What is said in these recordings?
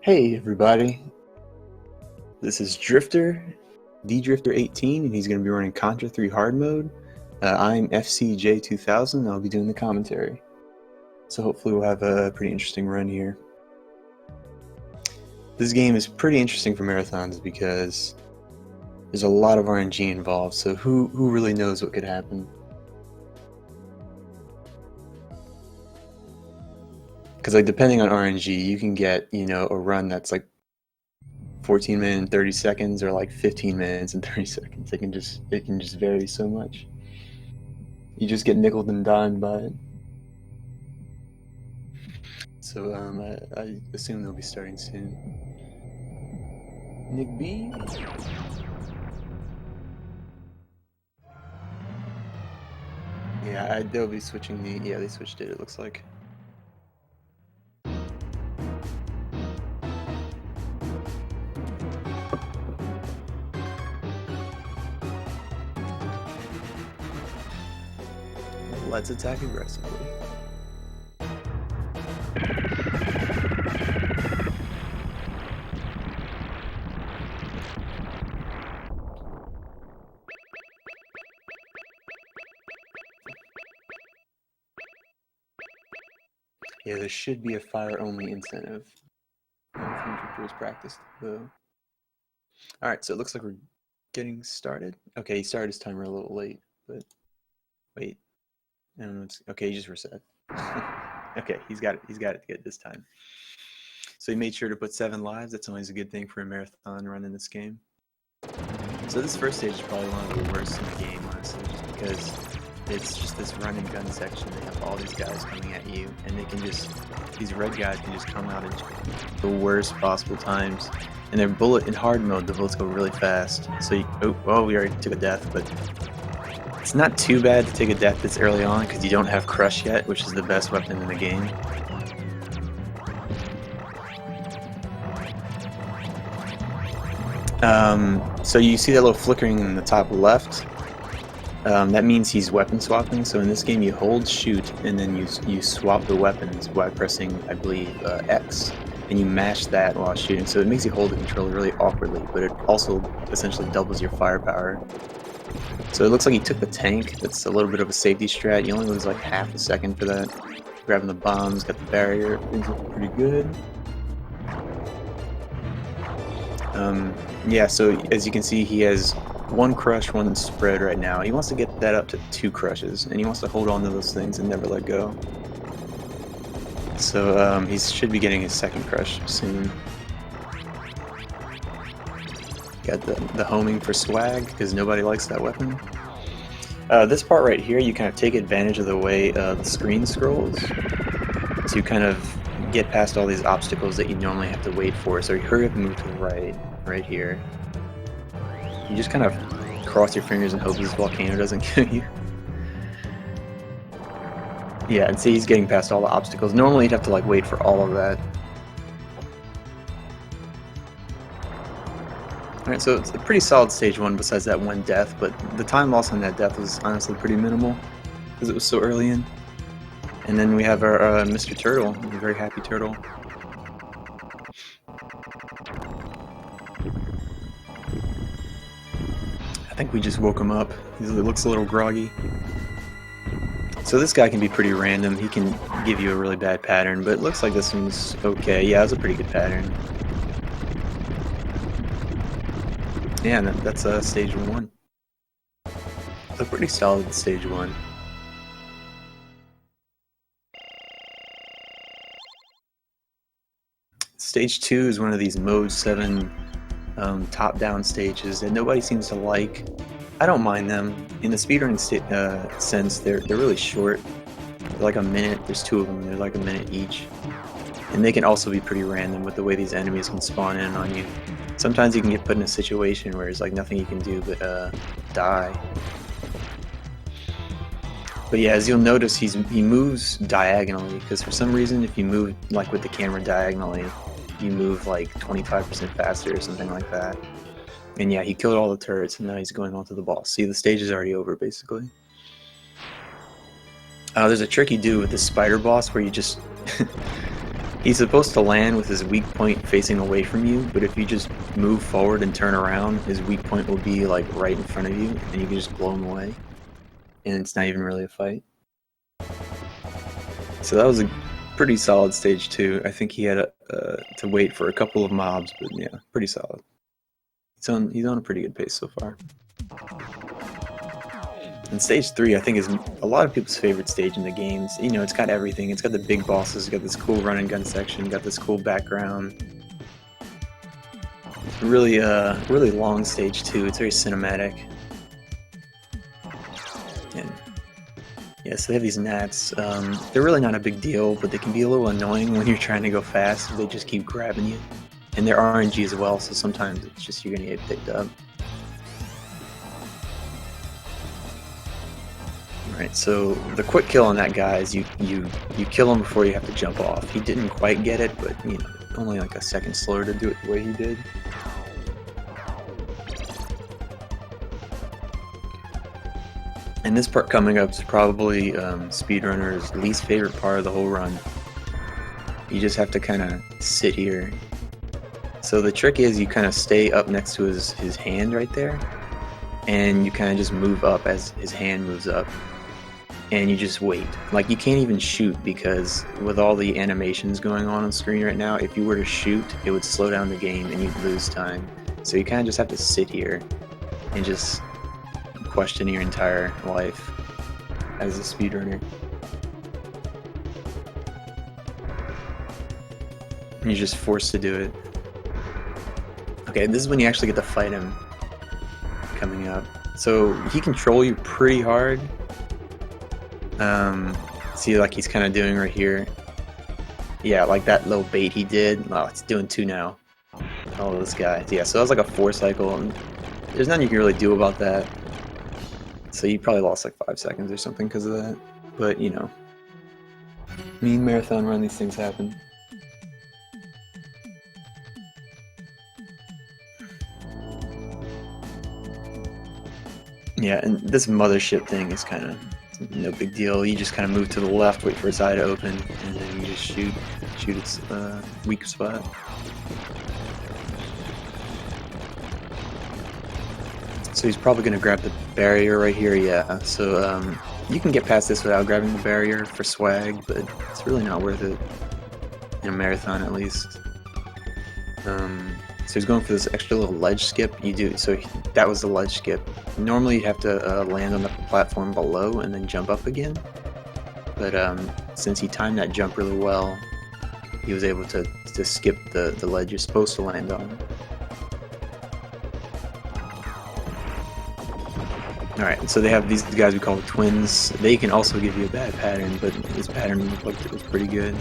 Hey everybody, this is TheDrifter18 and he's going to be running Contra 3 hard mode. I'm FCJ2000 and I'll be doing the commentary. So hopefully we'll have a pretty interesting run here. This game is pretty interesting for marathons because there's a lot of RNG involved, so who really knows what could happen? Because like depending on RNG, you can get, you know, a run that's like 14 minutes and 30 seconds or like 15 minutes and 30 seconds. It can just vary so much. You just get nickeled and dimed by it. So I assume they'll be starting soon. Nick B. Yeah, they'll be switching they switched it looks like. Let's attack aggressively. Yeah, there should be a fire-only incentive. From practice, though. Alright, so it looks like we're getting started. Okay, he started his timer a little late, but wait. I don't know. Okay, he just reset. Okay, he's got it good this time. So he made sure to put 7 lives. That's always a good thing for a marathon run in this game. So this first stage is probably one of the worst in the game, honestly, just because it's just this run and gun section. They have all these guys coming at you, and these red guys can just come out at the worst possible times. And they're in hard mode, the bullets go really fast. So we already took a death, but it's not too bad to take a death this early on because you don't have Crush yet, which is the best weapon in the game. So you see that little flickering in the top left? That means he's weapon swapping. So in this game you hold shoot and then you swap the weapons by pressing, I believe, X. And you mash that while shooting. So it makes you hold the controller really awkwardly, but it also essentially doubles your firepower. So it looks like he took the tank. That's a little bit of a safety strat. You only lose like half a second for that. Grabbing the bombs, got the barrier. Things look pretty good. Yeah, so as you can see, he has 1 crush, 1 spread right now. He wants to get that up to 2 crushes, and he wants to hold on to those things and never let go. So he should be getting his 2nd crush soon. Got the homing for swag, because nobody likes that weapon. This part right here, you kind of take advantage of the way the screen scrolls to kind of get past all these obstacles that you normally have to wait for. So you hurry up and move to the right here. You just kind of cross your fingers and hope this volcano doesn't kill you. Yeah, and see, he's getting past all the obstacles. Normally you'd have to like wait for all of that. Alright, so it's a pretty solid stage 1 besides that 1 death, but the time loss on that death was honestly pretty minimal because it was so early in. And then we have our Mr. Turtle, a very happy turtle. I think we just woke him up. He looks a little groggy. So this guy can be pretty random. He can give you a really bad pattern, but it looks like this one's okay. Yeah, it was a pretty good pattern. Yeah, and that's stage 1. So pretty solid stage 1. Stage 2 is one of these Mode 7 top-down stages that nobody seems to like. I don't mind them. In the speedrun sense, they're really short. They're like a minute. There's 2 of them. They're like a minute each. And they can also be pretty random with the way these enemies can spawn in on you. Sometimes you can get put in a situation where there's like nothing you can do but die. But yeah, as you'll notice, he moves diagonally, because for some reason if you move like with the camera diagonally, you move like 25% faster or something like that. And yeah, he killed all the turrets and now he's going on to the boss. See, the stage is already over basically. There's a trick you do with the spider boss where you just He's supposed to land with his weak point facing away from you, but if you just move forward and turn around, his weak point will be like right in front of you, and you can just blow him away. And it's not even really a fight. So that was a pretty solid stage 2. I think he had to wait for a couple of mobs, but yeah, pretty solid. He's on a pretty good pace so far. And stage 3, I think, is a lot of people's favorite stage in the games. You know, it's got everything. It's got the big bosses. It's got this cool run and gun section. Got this cool background. Really, really long stage 2. It's very cinematic. And yeah, so they have these gnats. They're really not a big deal, but they can be a little annoying when you're trying to go fast. They just keep grabbing you. And they're RNG as well, so sometimes it's just you're gonna get picked up. Alright, so the quick kill on that guy is you kill him before you have to jump off. He didn't quite get it, but you know, only like a second slower to do it the way he did. And this part coming up is probably speedrunner's least favorite part of the whole run. You just have to kind of sit here. So the trick is you kind of stay up next to his hand right there, and you kind of just move up as his hand moves up. And you just wait. Like, you can't even shoot, because with all the animations going on screen right now, if you were to shoot, it would slow down the game and you'd lose time. So you kind of just have to sit here and just question your entire life as a speedrunner. And you're just forced to do it. Okay, this is when you actually get to fight him coming up. So he control you pretty hard. See, like he's kind of doing right here. Yeah, like that little bait he did. Oh, it's doing 2 now. Oh, this guy. Yeah, so that was like a 4 cycle, and there's nothing you can really do about that. So you probably lost like 5 seconds or something because of that. But, you know, mean marathon run, these things happen. Yeah, and this mothership thing is kind of no big deal. You just kind of move to the left, wait for its eye to open, and then you just shoot its weak spot. So he's probably going to grab the barrier right here, yeah. So you can get past this without grabbing the barrier for swag, but it's really not worth it, in a marathon at least. So he's going for this extra little ledge skip. That was the ledge skip. Normally you'd have to land on the platform below and then jump up again. But since he timed that jump really well, he was able to skip the ledge you're supposed to land on. Alright, so they have these guys we call twins. They can also give you a bad pattern, but this pattern looked like it was pretty good.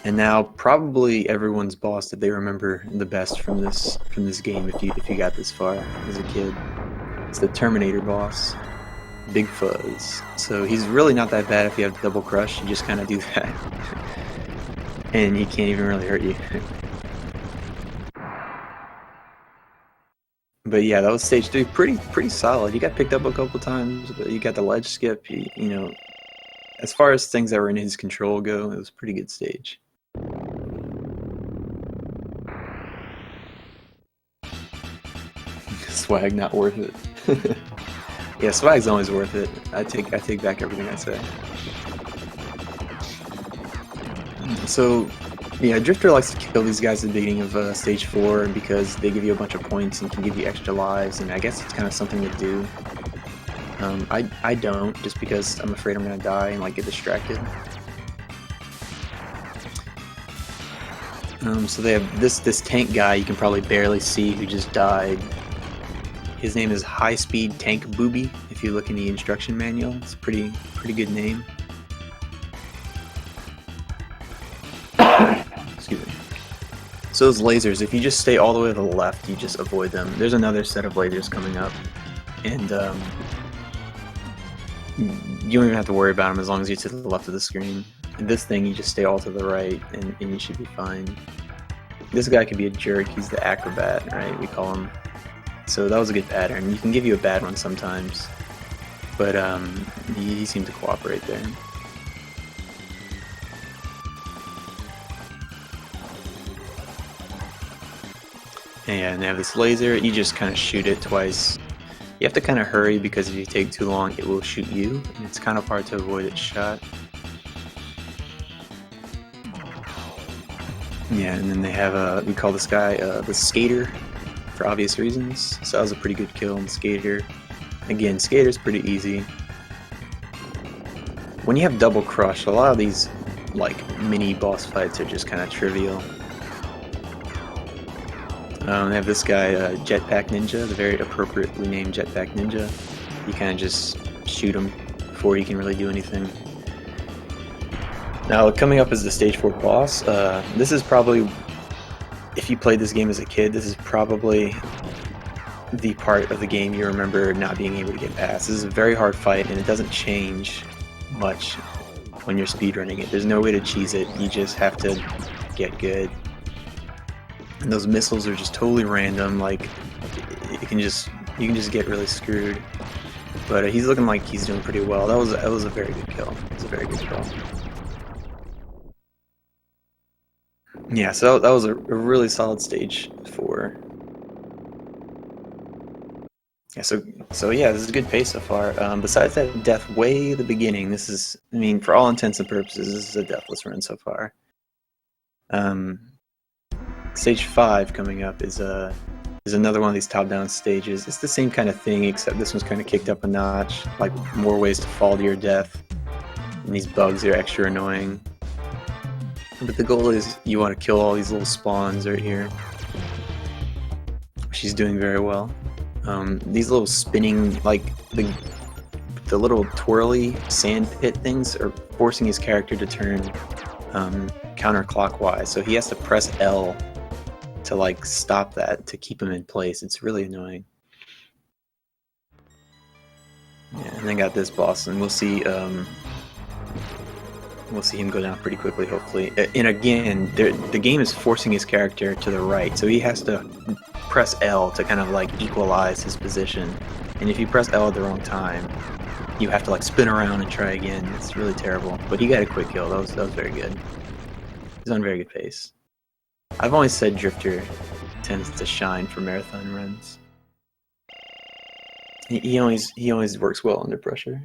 And now probably everyone's boss that they remember the best from this game if you got this far as a kid. It's the Terminator boss, Big Fuzz. So he's really not that bad if you have double crush. You just kind of do that, and he can't even really hurt you. But yeah, that was stage 3. Pretty solid. You got picked up a couple times, but you got the ledge skip. You know, as far as things that were in his control go, it was a pretty good stage. Swag not worth it. Yeah, swag's always worth it. I take back everything I say. So yeah, Drifter likes to kill these guys at the beginning of stage 4 because they give you a bunch of points and can give you extra lives, and I guess it's kind of something to do. I don't, just because I'm afraid I'm gonna die and like get distracted. So they have this tank guy you can probably barely see who just died. His name is High Speed Tank Booby. If you look in the instruction manual, it's a pretty good name. Excuse me. So those lasers, if you just stay all the way to the left, you just avoid them. There's another set of lasers coming up, and you don't even have to worry about them as long as you're to the left of the screen. And this thing, you just stay all to the right, and you should be fine. This guy can be a jerk. He's the acrobat, right? We call him. So that was a good pattern. You can give you a bad one sometimes, but he seemed to cooperate there. And they have this laser. You just kind of shoot it twice. You have to kind of hurry because if you take too long, it will shoot you, and it's kind of hard to avoid its shot. Yeah, and then they have we call this guy the Skater for obvious reasons. So that was a pretty good kill on Skater. Again, Skater's pretty easy. When you have double crush, a lot of these like mini boss fights are just kind of trivial. They have this guy, Jetpack Ninja, the very appropriately named Jetpack Ninja. You kind of just shoot him before he can really do anything. Now, coming up is the Stage 4 boss. This is probably, if you played this game as a kid, this is probably the part of the game you remember not being able to get past. This is a very hard fight, and it doesn't change much when you're speedrunning it. There's no way to cheese it. You just have to get good. And those missiles are just totally random. Like you can just get really screwed. But he's looking like he's doing pretty well. That was a very good kill. It was a very good kill. Yeah, so that was a really solid stage 4. Yeah, so yeah, this is a good pace so far. Besides that death way at the beginning, this is, I mean, for all intents and purposes, this is a deathless run so far. Stage 5 coming up is another one of these top-down stages. It's the same kind of thing, except this one's kind of kicked up a notch, like more ways to fall to your death. And these bugs are extra annoying. But the goal is you want to kill all these little spawns right here. She's doing very well. These little spinning, like the little twirly sand pit things are forcing his character to turn counterclockwise. So he has to press L to like stop that, to keep him in place. It's really annoying. Yeah, and then got this boss, and we'll see him go down pretty quickly, hopefully. And again, the game is forcing his character to the right, so he has to press L to kind of like equalize his position. And if you press L at the wrong time, you have to like spin around and try again. It's really terrible. But he got a quick kill. That was very good. He's on a very good pace. I've always said Drifter tends to shine for marathon runs. He always works well under pressure.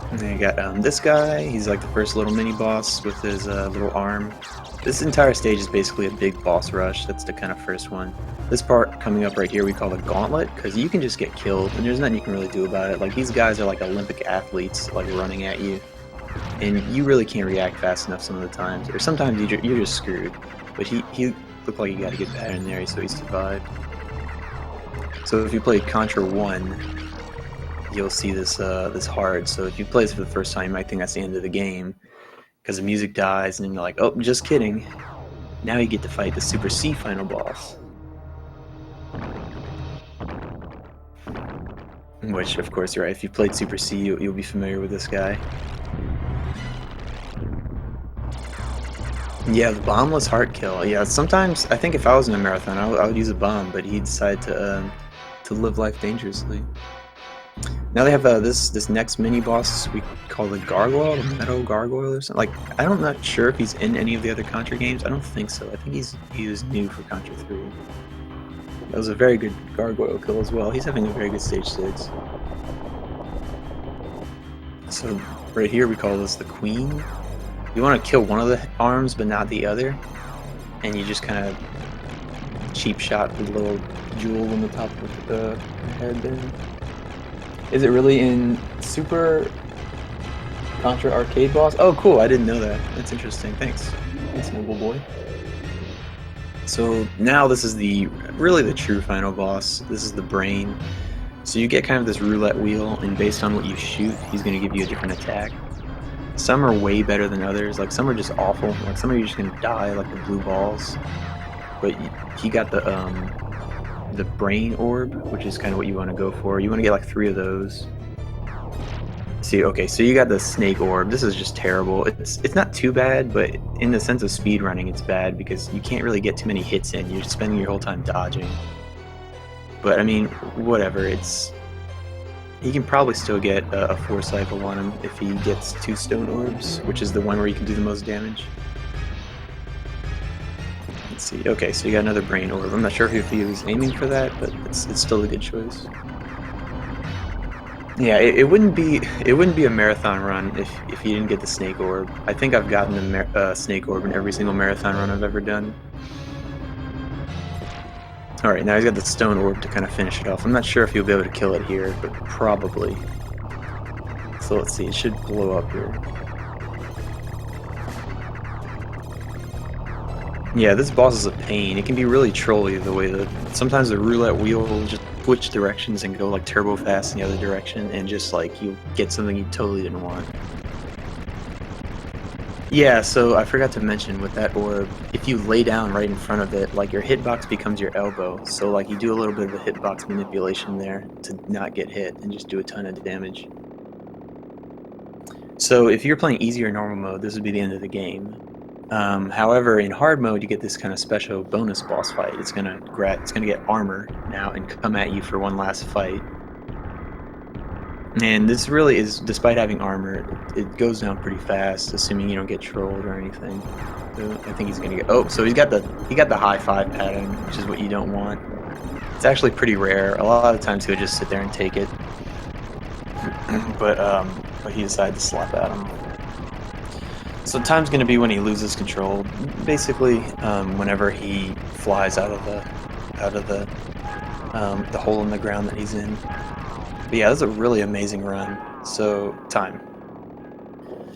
And then you got this guy. He's like the first little mini boss with his little arm. This entire stage is basically a big boss rush. That's the kind of first one. This part coming up right here we call the gauntlet, because you can just get killed and there's nothing you can really do about it. Like, these guys are like Olympic athletes, like running at you, and you really can't react fast enough some of the times, or sometimes you're just screwed. But he looked like he got a good pattern there, so he survived. So if you played Contra 1, you'll see this hard. So if you play this for the first time, you might think that's the end of the game, because the music dies, and then you're like, oh, just kidding. Now you get to fight the Super C final boss. Which, of course, you're right. If you played Super C, you'll be familiar with this guy. Yeah, the bombless heart kill. Yeah, sometimes I think if I was in a marathon, I would use a bomb, but he decided to live life dangerously. Now they have this next mini boss we call the Gargoyle, the Meadow Gargoyle or something. Like, I'm not sure if he's in any of the other Contra games. I don't think so. I think he was new for Contra 3. That was a very good Gargoyle kill as well. He's having a very good stage 6. So right here we call this the Queen. You want to kill one of the arms but not the other, and you just kind of cheap shot the little jewel on the top of the head there. Is it really in Super Contra Arcade boss? Oh, cool! I didn't know that. That's interesting. Thanks, noble boy. So now this is really the true final boss. This is the brain. So you get kind of this roulette wheel, and based on what you shoot, he's going to give you a different attack. Some are way better than others. Like, some are just awful. Like, some are just going to die, like the blue balls. But he got the brain orb, which is kind of what you want to go for. You want to get like 3 of those. See, okay, so you got the snake orb. This is just terrible. It's not too bad, but in the sense of speedrunning, it's bad because you can't really get too many hits in. You're spending your whole time dodging. But I mean, whatever. He can probably still get a 4-cycle on him if he gets 2 stone orbs, which is the one where you can do the most damage. Let's see. Okay, so you got another brain orb. I'm not sure if he was aiming for that, but it's still a good choice. Yeah, it wouldn't be a marathon run if you didn't get the snake orb. I think I've gotten a snake orb in every single marathon run I've ever done. All right, now he's got the stone orb to kind of finish it off. I'm not sure if he'll be able to kill it here, but probably. So let's see. It should blow up here. Yeah, this boss is a pain. It can be really trolly the way that sometimes the roulette wheel will just switch directions and go like turbo fast in the other direction, and just like you get something you totally didn't want. Yeah, so I forgot to mention with that orb, if you lay down right in front of it, like your hitbox becomes your elbow. So like you do a little bit of a hitbox manipulation there to not get hit and just do a ton of damage. So if you're playing easy or normal mode, this would be the end of the game. However, in hard mode, you get this kind of special bonus boss fight. It's gonna get armor now and come at you for one last fight. And this really is, despite having armor, it goes down pretty fast, assuming you don't get trolled or anything. So I think he's gonna get. Oh, so he got the high 5 pattern, which is what you don't want. It's actually pretty rare. A lot of times he'll just sit there and take it. but he decided to slap at him. So time's gonna be when he loses control. Basically, whenever he flies out of the hole in the ground that he's in. But yeah, that's a really amazing run. So, time.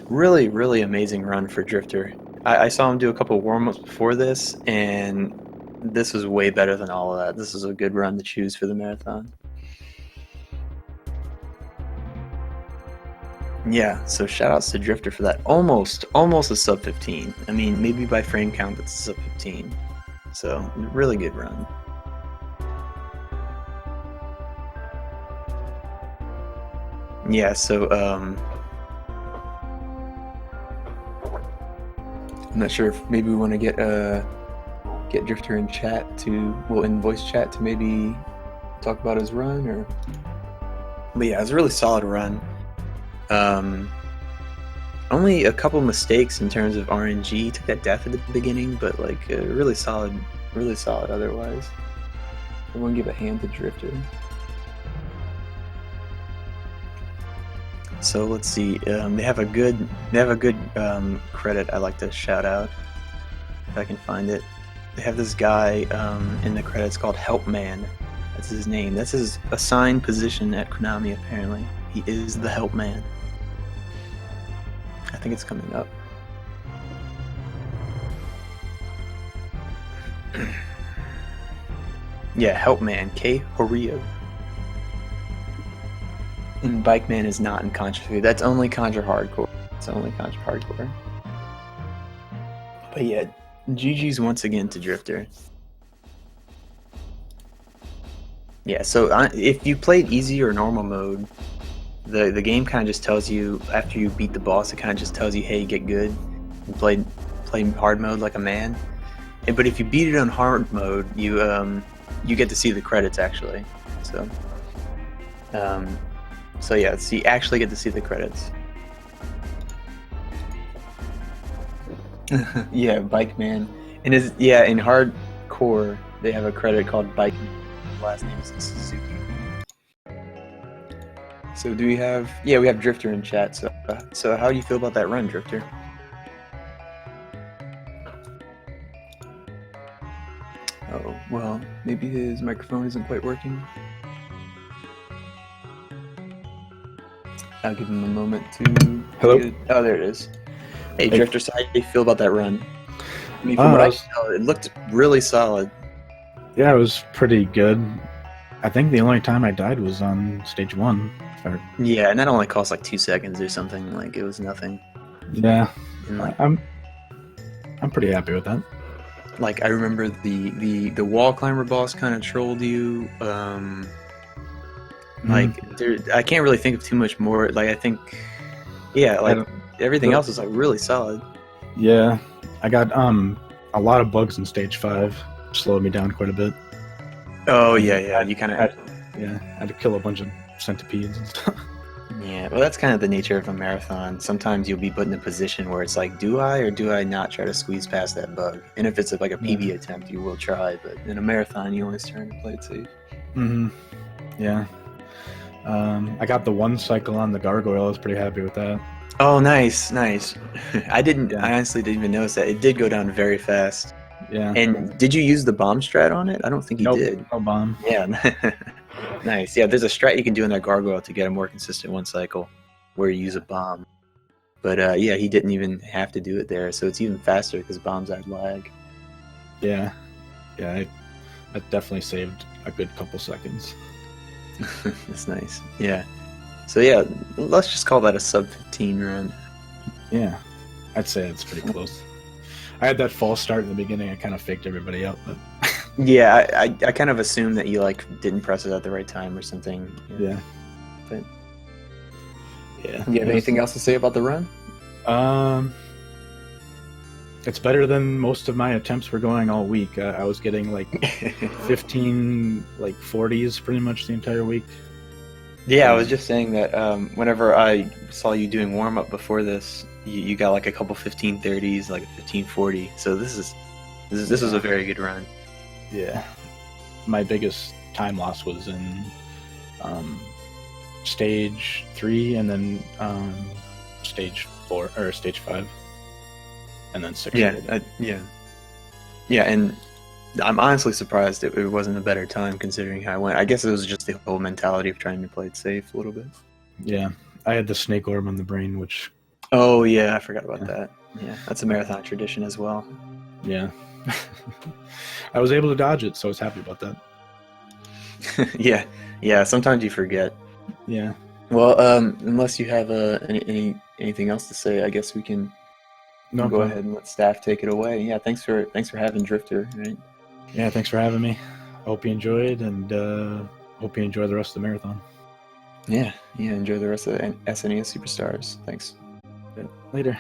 Really, really amazing run for Drifter. I saw him do a couple of warm-ups before this, and this was way better than all of that. This is a good run to choose for the marathon. Yeah, so shoutouts to Drifter for that. Almost a sub 15. I mean, maybe by frame count, that's a sub 15. So, really good run. Yeah, so I'm not sure if maybe we want to get Drifter in chat in voice chat to maybe talk about his run, or. But yeah, it was a really solid run. Only a couple mistakes in terms of RNG. Took that death at the beginning, but like really solid otherwise. I want to give a hand to Drifter. So let's see. They have a good credit I'd like to shout out if I can find it. They have this guy in the credits called Help Man. That's his name. That's his assigned position at Konami. Apparently, he is the Help Man. I think it's coming up. Yeah, Help Man, K Horio. And Bike Man is not in Contra 3. That's only Contra Hardcore. It's only Contra Hardcore. But yeah, GG's once again to Drifter. Yeah, so if you played easy or normal mode, the game kind of just tells you, after you beat the boss, it kind of just tells you, hey, get good, and play hard mode like a man. But if you beat it on hard mode, you get to see the credits actually. So yeah, so you actually get to see the credits. Yeah, Bike Man. And in hardcore they have a credit called Bike Man. His last name is Suzuki. So do we have? Yeah, we have Drifter in chat. So how do you feel about that run, Drifter? Oh well, maybe his microphone isn't quite working. I'll give him a moment to. Hello. Oh, there it is. Hey, Drifter, so how do you feel about that run? I mean, from what I can tell, it looked really solid. Yeah, it was pretty good. I think the only time I died was on stage 1. Yeah, and that only cost like 2 seconds or something. Like it was nothing. Yeah, and like, I'm pretty happy with that. Like I remember the wall climber boss kind of trolled you. Like I can't really think of too much more. Like I think, yeah, like everything else is like really solid. Yeah, I got a lot of bugs in stage 5, slowed me down quite a bit. Oh yeah, you kind of had to kill a bunch of centipedes and stuff. Yeah, well, that's kind of the nature of a marathon. Sometimes you'll be put in a position where it's like, do I or do I not try to squeeze past that bug? And if it's like a PB attempt, you will try, but in a marathon, you always try to play it safe. Mm-hmm. Yeah. I got the 1 cycle on the gargoyle. I was pretty happy with that. Oh, nice. I honestly didn't even notice that. It did go down very fast. Yeah. And did you use the bomb strat on it? I don't think you did. No bomb. Yeah. Nice. Yeah, there's a strat you can do in that gargoyle to get a more consistent 1 cycle where you use a bomb. But yeah, he didn't even have to do it there, so it's even faster because bombs add lag. Yeah. Yeah, that definitely saved a good couple seconds. That's nice. Yeah. So yeah, let's just call that a sub 15 run. Yeah. I'd say it's pretty close. I had that false start in the beginning. I kind of faked everybody out, but yeah, I kind of assumed that you like didn't press it at the right time or something. Yeah. But yeah. You have anything else to say about the run? It's better than most of my attempts were going all week. I was getting like 15 like 40s pretty much the entire week. Yeah, I was just saying that whenever I saw you doing warm up before this, you got like a couple 1530s, like a 1540. So this was a very good run. Yeah, my biggest time loss was in stage 3 and then stage 4 or stage 5 and then 6. Yeah, and I'm honestly surprised it wasn't a better time considering how I went. I guess it was just the whole mentality of trying to play it safe a little bit. Yeah, I had the snake orb on the brain, which... Oh yeah, I forgot about that. Yeah, that's a marathon tradition as well. Yeah. I was able to dodge it, so I was happy about that. Yeah, sometimes you forget. Yeah. Well, unless you have anything else to say, I guess we can go ahead and let staff take it away. Yeah, thanks for having Drifter, right? Yeah, thanks for having me. I hope you enjoyed, and hope you enjoy the rest of the marathon. Yeah, enjoy the rest of the SNES Super Stars. Thanks. Later.